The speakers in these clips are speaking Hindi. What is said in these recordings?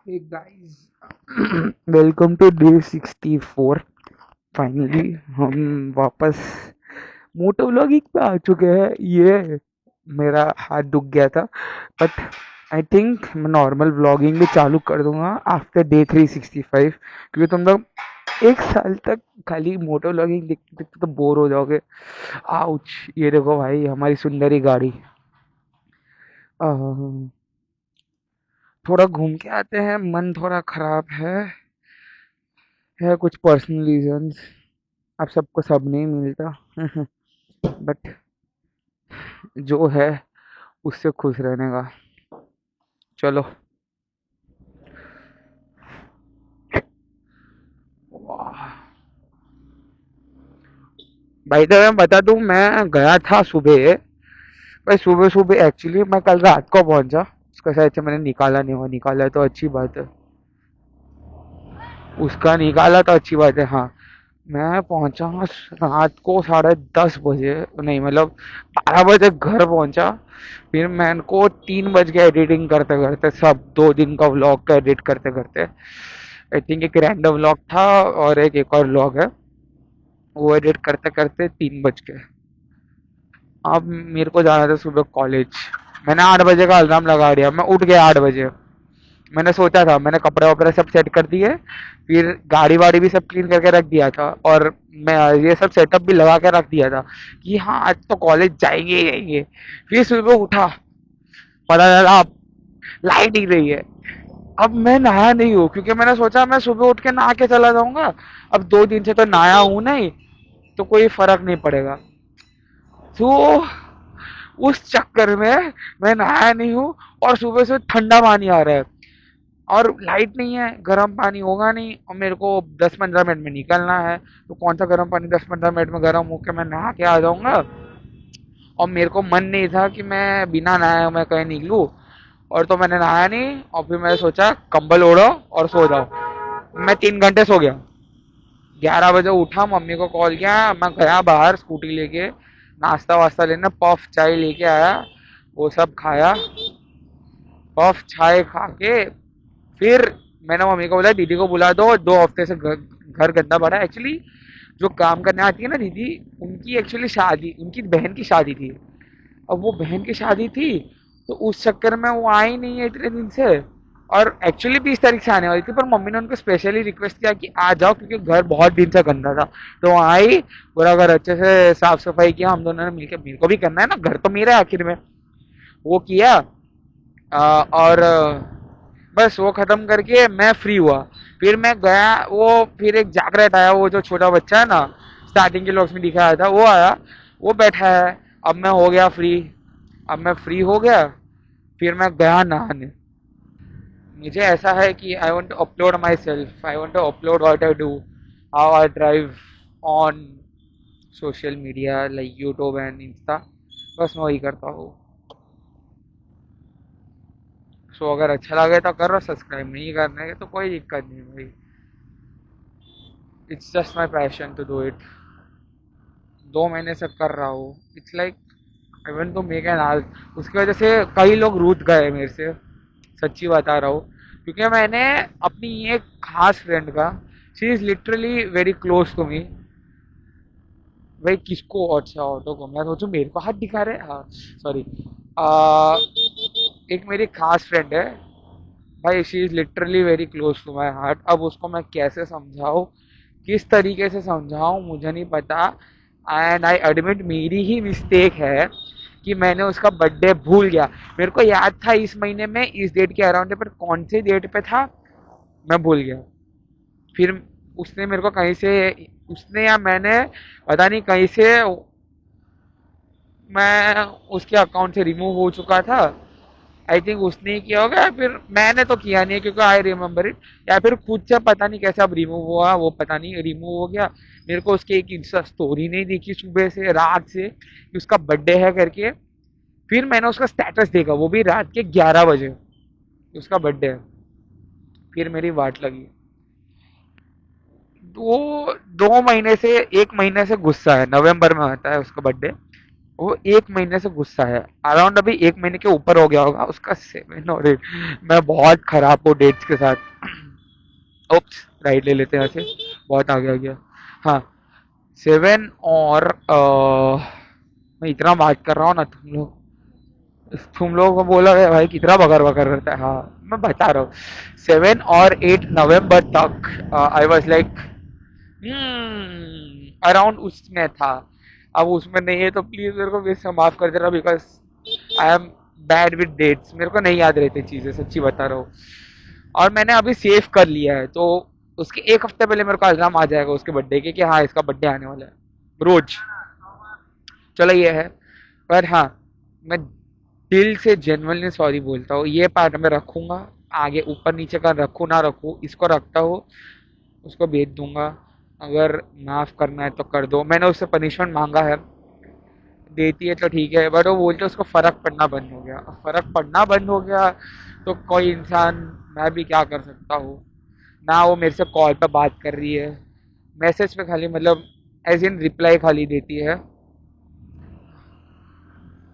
Hey guys, welcome to day 64। Finally हम वापस मोटो व्लॉगिंग पे आ चुके हैं। ये मेरा हाथ दुख गया था, बट आई थिंक मैं नॉर्मल व्लॉगिंग भी चालू कर दूंगा आफ्टर डे 365, क्योंकि तुम लोग एक साल तक खाली मोटो व्लॉगिंग देखते देखते तो बोर हो जाओगे। आउच! ये देखो भाई, हमारी सुंदरी गाड़ी। आह, थोड़ा घूम के आते हैं, मन थोड़ा खराब है कुछ पर्सनल रीजंस। अब सबको सब नहीं मिलता। बट जो है उससे खुश रहने का। चलो। भाई तो मैं बता दूं, मैं गया था सुबह। भाई सुबह सुबह एक्चुअली मैं कल रात को पहुंचा। उसका शायद से मैंने निकाला नहीं हुआ, निकाला है तो अच्छी बात है। उसका निकाला तो अच्छी बात है, हाँ। मैं पहुंचा रात को 10:30 बजे, नहीं मतलब 12 बजे घर पहुंचा। फिर मैंने को 3 बज गया एडिटिंग करते करते, सब 2 दिन का व्लॉग का एडिट करते करते। आई थिंक एक रैंडम व्लॉग था और एक और व्लॉग है, वो एडिट करते करते 3 बज गए। अब मेरे को जाना था सुबह कॉलेज। मैंने 8 बजे का अलार्म लगा दिया, मैं उठ गया 8 बजे। मैंने सोचा था, मैंने कपड़े वपड़े सब सेट कर दिए, फिर गाड़ी वाड़ी भी सब क्लीन करके रख दिया था, और मैं ये सब सेटअप भी लगा के रख दिया था कि हाँ आज तो कॉलेज जाएंगे ही जाएंगे। फिर सुबह उठा, पता चला लाइट ही नहीं है। अब मैं नहाया नहीं हूँ, क्योंकि मैंने सोचा मैं सुबह उठ के नहा के चला जाऊंगा। अब 2 दिन से तो नहाया हूं नहीं, तो कोई फर्क नहीं पड़ेगा। तो उस चक्कर में मैं नहाया नहीं हूँ, और सुबह से ठंडा पानी आ रहा है, और लाइट नहीं है, गर्म पानी होगा नहीं, और मेरे को 10-15 मिनट में निकलना है। तो कौन सा गर्म पानी 10-15 मिनट में गर्म होकर मैं नहा के आ जाऊंगा। और मेरे को मन नहीं था कि मैं बिना नहाए मैं कहीं निकलूँ। और तो मैंने नहाया नहीं, और फिर मैंने सोचा कंबल ओढ़ो और सो जाओ। मैं 3 घंटे सो गया। 11 बजे उठा, मम्मी को कॉल किया, मैं गया बाहर स्कूटी लेके नाश्ता वास्ता लेने, पफ चाय लेके आया, वो सब खाया। पफ चाय खा के फिर मैंने मम्मी को बोला दीदी को बुला दो, 2 हफ्ते से घर गंदा पड़ा है। एक्चुअली जो काम करने आती है ना दीदी, उनकी एक्चुअली शादी, उनकी बहन की शादी थी। अब वो बहन की शादी थी, तो उस चक्कर में वो आई नहीं है इतने दिन से। और एक्चुअली 20 तारीख से आने वाली थी, पर मम्मी ने उनको स्पेशली रिक्वेस्ट किया कि आ जाओ, क्योंकि घर बहुत दिन से गंदा था। तो वो आई, पूरा घर अच्छे से साफ सफाई किया हम दोनों ने मिलकर। मेरे को भी करना है ना, घर तो मेरा है आखिर में। वो किया। और बस वो खत्म करके मैं फ्री हुआ। फिर मैं गया, वो फिर एक जागरेट आया, वो जो छोटा बच्चा है ना, स्टार्टिंग के लॉक्स में दिखाया था, वो आया। वो बैठा है। अब मैं हो गया फ्री। अब मैं फ्री हो गया, फिर मैं गया नहाने। मुझे ऐसा है कि I want to upload myself, I want to upload what I do, how I drive on social media like YouTube and Insta. बस मैं वही करता हूँ। सो अगर अच्छा लगे तो करो, सब्सक्राइब नहीं करने के तो कोई दिक्कत नहीं भाई। It's just my passion to do it. 2 महीने से कर रहा हूँ। It's like I want to make an art. उसकी वजह से कई लोग रूठ गए मेरे से, सच्ची बता रहा हूँ। क्योंकि मैंने अपनी एक खास फ्रेंड का, she is literally very close to me. भाई किसको, अच्छा ऑटो को मैं सोचू मेरे को हाथ दिखा रहे, हाँ सॉरी। एक मेरी खास फ्रेंड है भाई, she is literally very close to my heart. अब उसको मैं कैसे समझाऊँ, किस तरीके से समझाऊँ मुझे नहीं पता। एंड आई एडमिट मेरी ही मिस्टेक है कि मैंने उसका बर्थडे भूल गया। मेरे को याद था इस महीने में इस डेट के अराउंड, पर कौन से डेट पे था मैं भूल गया। फिर उसने मेरे को कहीं से, उसने या मैंने, पता नहीं कहीं से, मैं उसके अकाउंट से रिमूव हो चुका था। आई थिंक उसने ही किया होगा, या फिर मैंने तो किया नहीं है क्योंकि आई रिमेम्बर इट। या फिर खुद से पता नहीं कैसे अब रिमूव हुआ, वो पता नहीं रिमूव हो गया। मेरे को उसकी एक इंस्टा स्टोरी नहीं दिखी सुबह से रात से कि उसका बर्थडे है करके। फिर मैंने उसका स्टेटस देखा, वो भी रात के 11 बजे, उसका बर्थडे है। फिर मेरी वाट लगी। वो 2 महीने से, 1 महीने से गुस्सा है, नवंबर में आता है उसका बर्थडे। वो 1 महीने से गुस्सा है, अराउंड अभी 1 महीने के ऊपर हो गया होगा उसका 7 और 8। मैं बहुत खराब हूँ डेट्स के साथ। ओप्स, राइट ले लेते हैं ऐसे, बहुत आगे आ गया। हाँ, 7 और मैं इतना बात कर रहा हूँ ना, तुम लोगों को बोला है भाई कितना बकर बकर करता है। हाँ, मैं बता रहा हूँ, 7 और 8 नवंबर तक आई वॉज लाइक अराउंड उसमें था। अब उसमें नहीं है तो प्लीज मेरे को वैसे माफ कर देना, because I am bad with dates, मेरे को नहीं याद रहती चीजें, सच्ची बता रहा हूँ। और मैंने अभी सेव कर लिया है, तो उसके 1 हफ्ते पहले मेरे को अल्राम आ जाएगा उसके बर्थडे के कि हाँ इसका बर्थडे आने वाला है रोज। चलो ये है। पर हाँ, मैं दिल से जेन्युइनली सॉरी बोलता हूँ, ये पार्ट मैं रखूंगा। आगे ऊपर नीचे का रखूँ ना रखूँ, इसको रखता हूँ, उसको भेज दूंगा। अगर माफ करना है तो कर दो, मैंने उससे पनिशमेंट मांगा है, देती है तो ठीक है, बट वो बोलते उसको फर्क पड़ना बंद हो गया। अब फर्क पड़ना बंद हो गया तो कोई इंसान, मैं भी क्या कर सकता हूँ। ना वो मेरे से कॉल पे बात कर रही है, मैसेज पे खाली मतलब एज इन रिप्लाई खाली देती है,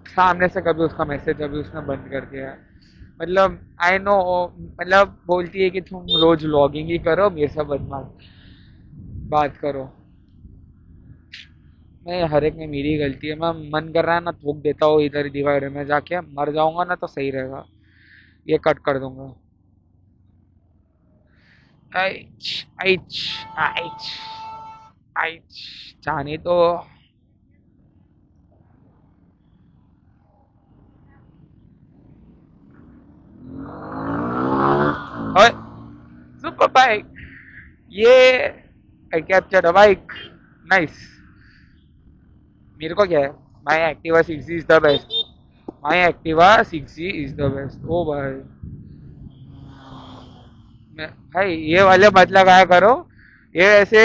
सामने से कभी उसका मैसेज अभी उसने बंद कर दिया है। मतलब आई नो, मतलब बोलती है कि तुम रोज लॉगिंग ही करो, मेरे से बदमाश बात करो। मैं हर एक में मेरी गलती है, मैं मन कर रहा है ना थूक देता हूँ इधर डिवाइडर में जाके, मर जाऊंगा ना तो सही रहेगा, ये कट कर दूंगा। आइच आइच आइच आइच, जाने तो। ओए, सुपर बाइक, ये I captured a bike, nice. मेरे को क्या है, my Activa 6G is the best, my Activa 6G is the best. ओ भाई, भाई ये वाले मत लगाया करो, ये ऐसे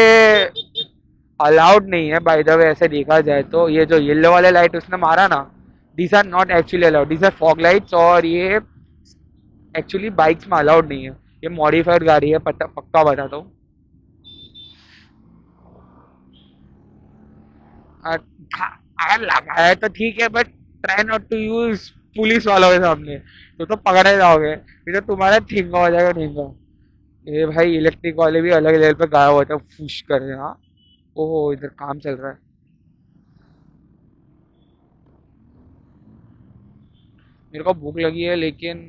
अलाउड नहीं है बाय द वे, ऐसे देखा जाए तो। ये जो येलो वाले लाइट उसने मारा ना, these are not actually allowed, these are fog lights, और ये एक्चुअली बाइक्स में अलाउड नहीं है। ये मॉडिफाइड गाड़ी है, पता पक्का बताता हूँ। अगर लगाया तो ठीक है, but try not to use police वालों के सामने, तो पकड़े जाओगे, फिर तो तुम्हारा ठिंगा हो जाएगा, ठिंगा। ये भाई इलेक्ट्रिक वाले भी अलग लेवल पे गायब होते हैं, फुश कर रहे हैं। हाँ, ओहो इधर काम चल रहा है। मेरे को भूख लगी है, लेकिन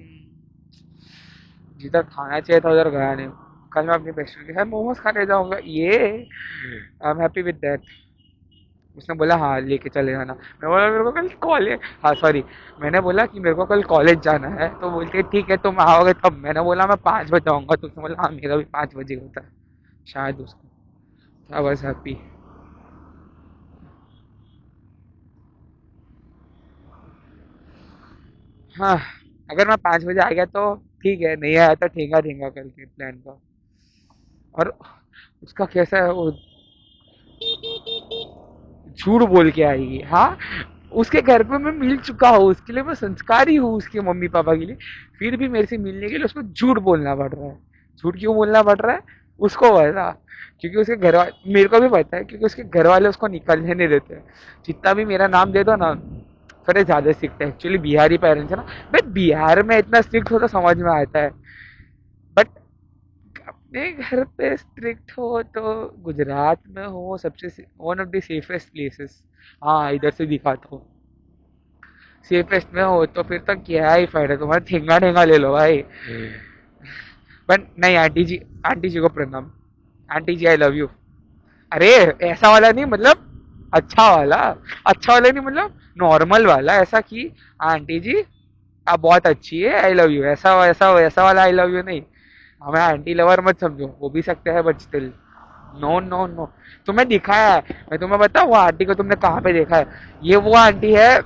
जिधर खाना चाहिए था उधर गया नहीं। कल मैं अपनी बेस्ट फ्रेंड के साथ मोमोज खाने जाऊंगा, ये I am happy with that. उसने बोला हाँ लेके चले जाना, मैं बोला मेरे को कल कॉलेज, हाँ सॉरी, मैंने बोला कि मेरे को कल कॉलेज जाना है, तो बोलते ठीक है तुम आओगे तब। मैंने बोला मैं 5 बजे आऊंगा, तो उसने बोला हाँ मेरा भी 5 बजे होता है, शायद उसको था बस हैप्पी। हाँ, अगर मैं 5 बजे आ गया तो ठीक है, नहीं आया तो ठेंगा ठेंगा कल के प्लान का। और उसका कैसा है वो, झूठ बोल के आएगी। हाँ, उसके घर पे मैं मिल चुका हूँ, उसके लिए मैं संस्कारी हूँ उसके मम्मी पापा के लिए, फिर भी मेरे से मिलने के लिए उसको झूठ बोलना पड़ रहा है। झूठ क्यों बोलना पड़ रहा है, उसको पता, क्योंकि उसके घर वाले, मेरे को भी पता है क्योंकि उसके घर वाले उसको निकलने नहीं देते। जितना भी मेरा नाम दे दो ना, थोड़े ज्यादा स्ट्रिक्ट है एक्चुअली, बिहारी पेरेंट्स है ना। बट बिहार में इतना स्ट्रिक्ट हो तो समझ में आता है, बट अपने घर पे स्ट्रिक्ट हो तो गुजरात में हो सबसे one of the safest places. हाँ इधर से दिखाता हूँ, सेफेस्ट में हो तो फिर तो क्या ही फायदा, तुम्हारा ठेंगा ठेंगा ले लो भाई। बट नहीं, आंटी जी, आंटी जी को प्रणाम, aunty ji I love you. अरे ऐसा वाला नहीं, मतलब अच्छा वाला, अच्छा वाला नहीं मतलब नॉर्मल वाला, ऐसा कि आंटी जी आप बहुत अच्छी है, आई लव यू, ऐसा ऐसा ऐसा वाला आई लव यू नहीं। हमें एंटी लवर मत समझो, हो भी सकते हैं but still, no no no. तुम्हें दिखाया है, मैं तुम्हें बताऊँ वो आंटी को तुमने कहाँ पे देखा है। ये वो आंटी है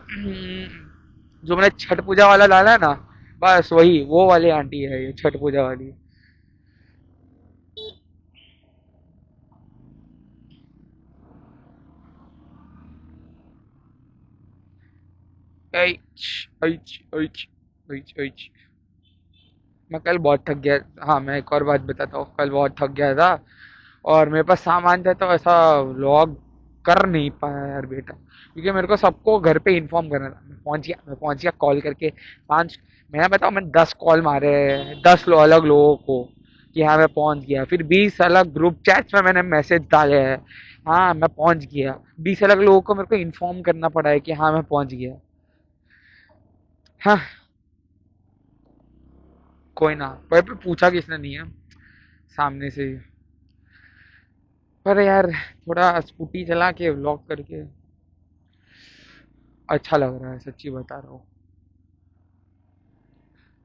जो मैंने छठ पूजा वाला डाला है ना, बस वही वो वाली आंटी है ये छठ पूजा वाली। ऐच, ऐच, ऐच, ऐच, ऐच। मैं कल बहुत थक गया। हाँ, मैं एक और बात बताता हूँ, कल बहुत थक गया था और मेरे पास सामान था, तो ऐसा व्लॉग कर नहीं पाया यार बेटा, क्योंकि मेरे को सबको घर पे इन्फॉर्म करना था। मैं पहुंच गया कॉल करके। पांच, मैं बताऊं, मैं 10 कॉल मारे, 10 अलग लोगों को कि हाँ मैं पहुंच गया। फिर 20 अलग ग्रुप चैट्स में मैंने मैसेज डाले हैं, हाँ मैं पहुंच गया। 20 अलग लोगों को मेरे को इन्फॉर्म करना पड़ा है कि हाँ मैं पहुंच गया। हाँ, कोई ना, पर पूछा किसने नहीं है, सामने से ही। पर यार थोड़ा स्कूटी चला के व्लॉग करके अच्छा लग रहा है, सच्ची बता रहा हूँ।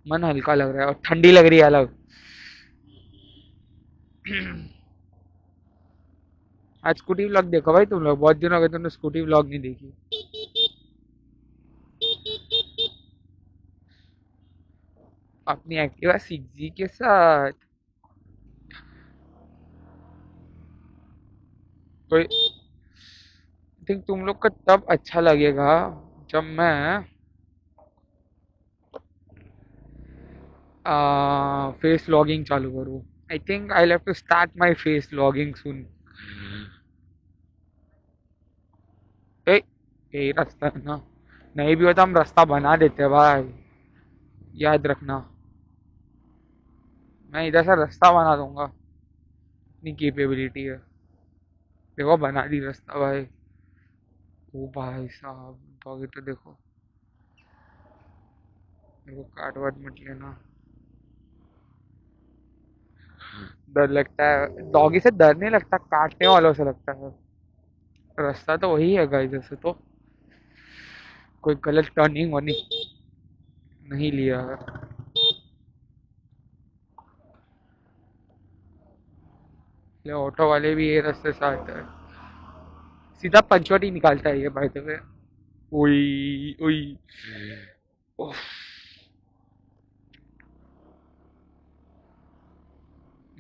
मन हल्का लग रहा है और ठंडी लग रही है अलग। आज स्कूटी व्लॉग देखो भाई तुम लोग, बहुत दिन हो गए तुमने स्कूटी व्लॉग नहीं देखी। अपनी एक्टिवा 6G के साथ। तो आई थिंक तुम लोग को तब अच्छा लगेगा जब मैं फेस लॉगिंग चालू करूँ। I think I have to start my face vlogging soon. ए, यही रास्ता है ना? नहीं भी होता हम रास्ता बना देते भाई, याद रखना। मैं इधर से रास्ता बना दूंगा, इतनी कैपेबिलिटी है। देखो बना दी रास्ता भाई। ओ भाई साहब, डॉगी तो देखो, मेरे को काट वाट मत लेना। डर लगता है, डॉगी से डर नहीं लगता, काटने वालों से लगता है। रास्ता तो वही है गाइस, जैसे तो कोई गलत टर्निंग वर्निंग नहीं लिया है। ये ऑटो वाले भी ये रास्ते से आते हैं, सीधा पंचवटी निकालता है ये बाय द वे। ओई ओई, उफ,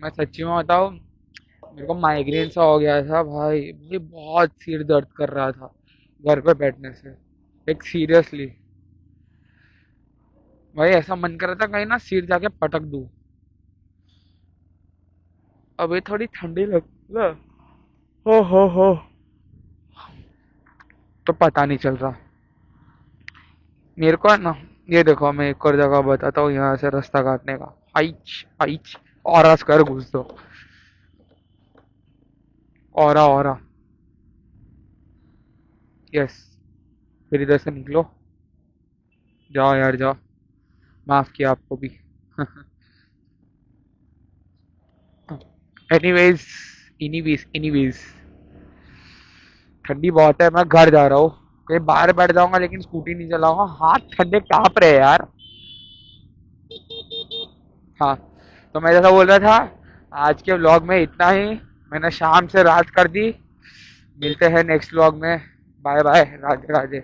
मैं सच्ची में बताऊं, मेरे को माइग्रेन सा हो गया था भाई, मुझे बहुत सिर दर्द कर रहा था घर पे बैठने से। एक सीरियसली भाई, ऐसा मन कर रहा था कहीं ना सिर जाके पटक दूं। अबे थोड़ी ठंडी लग ना, हो तो पता नहीं चल रहा मेरे को है ना। ये देखो, मैं एक और जगह बताता हूँ यहाँ से रास्ता काटने का। आइच आइच, और कर घुस दो, और यस। फिर इधर से निकलो, जाओ यार जाओ, माफ किया आपको भी। एनीवेज, एनीवेज, ठंडी बहुत है, मैं घर जा रहा हूँ। कहीं बाहर बैठ जाऊंगा लेकिन स्कूटी नहीं चलाऊंगा, हाथ ठंडे कांप रहे हैं यार। हाँ, तो मैं जैसा बोल रहा था, आज के व्लॉग में इतना ही। मैंने शाम से रात कर दी। मिलते हैं नेक्स्ट व्लॉग में। Bye bye, Radhe Radhe.